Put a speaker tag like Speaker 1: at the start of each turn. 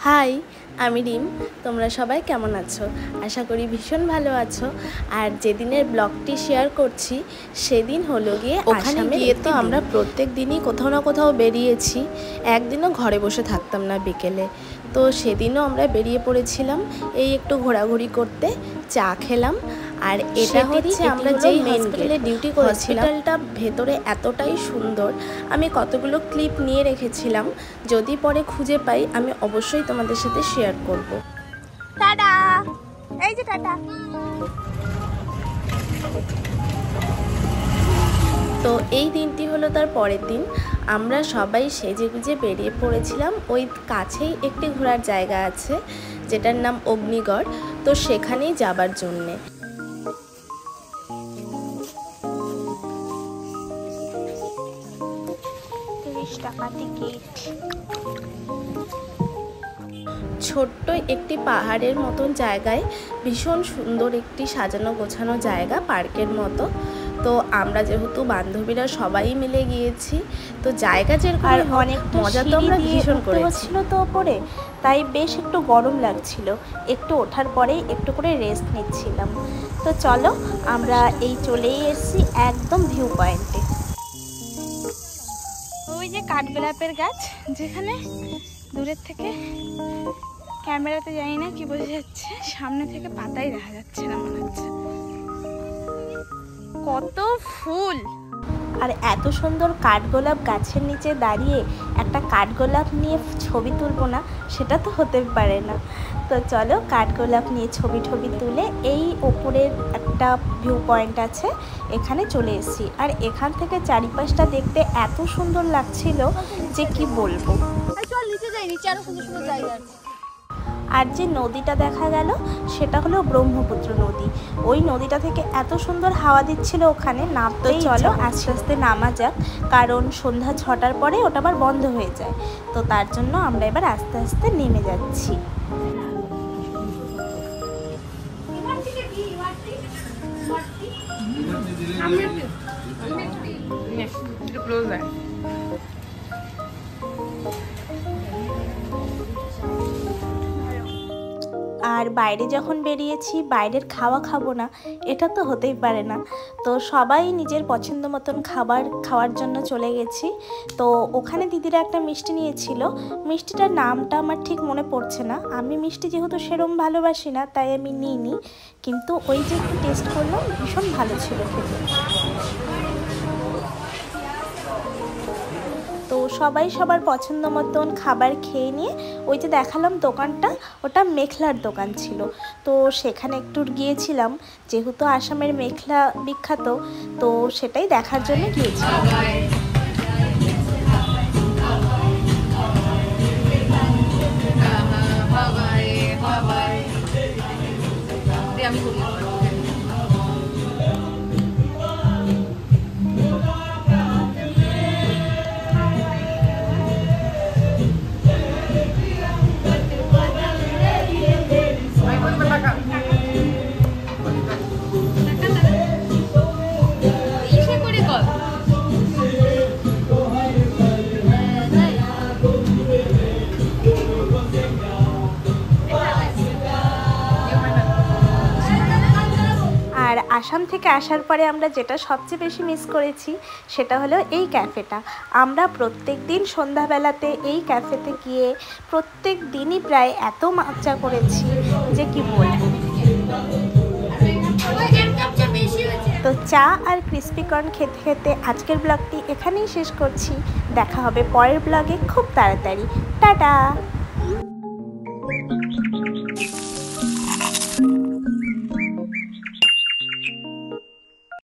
Speaker 1: High, আমি রিম। তোমরা সবাই কেমন আছো? আশা করি ভীষণ ভালো আছো। আর যেদিনের ব্লগটি শেয়ার করছি সেদিন হলো গিয়ে ওখানে গিয়ে তো আমরা প্রত্যেক দিনই কোথাও না কোথাও বেরিয়েছি, একদিনও ঘরে বসে থাকতাম না বিকেলে। তো সেদিনও আমরা বেরিয়ে পড়েছিলাম এই একটু ঘোরাঘুরি করতে, চা খেলাম। আর এটা হচ্ছে আমরা যেই হসপিটালে ডিউটি করেছিলাম, হসপিটালটা ভেতরে এতটাই সুন্দর, আমি কতগুলো ক্লিপ নিয়ে রেখেছিলাম, যদি পরে খুঁজে পাই আমি অবশ্যই তোমাদের সাথে শেয়ার করব।
Speaker 2: টাটা, এই যে টাটা।
Speaker 1: তো এই দিনটি হলো তার পরের দিন, আমরা সবাই সেজেগুজে বেরিয়ে পড়েছিলাম। ওই কাছেই একটি ঘোরার জায়গা আছে যেটার নাম অগ্নিগড়, তো সেখানেই যাবার জন্যে। ছোট্ট একটি পাহাড়ের মতন জায়গায় ভীষণ সুন্দর একটি সাজানো গোছানো জায়গা, পার্কের মতো। তো আমরা যেহেতু বান্ধবীরা সবাই মিলে গিয়েছি, তো জায়গা যেরকম অনেক মজা তো আমরা ভীষণ করেছিল।
Speaker 2: তো ওপরে তাই বেশ একটু গরম লাগছিল, একটু ওঠার পরে একটু করে রেস্ট নিচ্ছিলাম। তো চলো আমরা এই চলেই এসেছি একদম ভিউ পয়েন্টে। ওই যে কাঠগোলাপের গাছ, যেখানে দূরের থেকে ক্যামেরাতে জানি না কি বোঝা যাচ্ছে, সামনে থেকে পাতাই দেখা যাচ্ছে না মনে হচ্ছে। কত ফুল! আর এত সুন্দর কাঠগোলাপ গাছের নিচে দাঁড়িয়ে একটা কাঠগোলাপ নিয়ে ছবি তুলবো না, সেটা তো হতে পারে না। তো চলো কাঠগোলাপ নিয়ে ছবি তুলে এই ওপরের একটা ভিউ পয়েন্ট আছে, এখানে চলে এসেছি। আর এখান থেকে চারিপাশটা দেখতে এত সুন্দর লাগছিল যে কি বলবো। চল নিচে যাই, নিচে আরো সুন্দর সুন্দর জায়গা আছে। আর যে নদীটা দেখা গেল সেটা হলো ব্রহ্মপুত্র নদী। ওই নদীটা থেকে এত সুন্দর হাওয়া দিচ্ছিল ওখানে নামতে। চলো আস্তে আস্তে নামা যাক, কারণ সন্ধ্যা 6টার পরে ওটা আবার বন্ধ হয়ে যায়। তো তার জন্য আমরা এবার আস্তে আস্তে নেমে যাচ্ছি। আর বাইরে যখন বেরিয়েছি, বাইরের খাওয়া খাবো না এটা তো হতেই পারে না। তো সবাই নিজের পছন্দ মতন খাবার খাওয়ার জন্য চলে গেছি। তো ওখানে দিদিরা একটা মিষ্টি নিয়েছিল, মিষ্টিটার নামটা আমার ঠিক মনে পড়ছে না। আমি মিষ্টি যেহেতু সেরম ভালোবাসি না তাই আমি নিইনি, কিন্তু ওই যে একটু টেস্ট করলাম, ভীষণ ভালো ছিল খেতে। তো সবাই সবার পছন্দ মতন খাবার খেয়ে নিয়ে ওই যে দেখালাম দোকানটা, ওটা মেখলার দোকান ছিল। তো সেখানে একটু গিয়েছিলাম, যেহেতু আসামের মেখলা বিখ্যাত, তো সেটাই দেখার জন্য গিয়েছিলাম। আর আসাম থেকে আসার পরে আমরা যেটা সবচেয়ে বেশি মিস করেছি সেটা হলো এই ক্যাফেটা। আমরা প্রত্যেক দিন সন্ধ্যাবেলাতে এই ক্যাফেতে গিয়ে প্রত্যেক দিনই প্রায় এত মজা করেছি যে কি বলবো। তো চা আর ক্রিস্পি কর্ন খেতে খেতে আজকের ব্লগটি এখানেই শেষ করছি। দেখা হবে পরের ব্লগে খুব তাড়াতাড়ি। টাটা।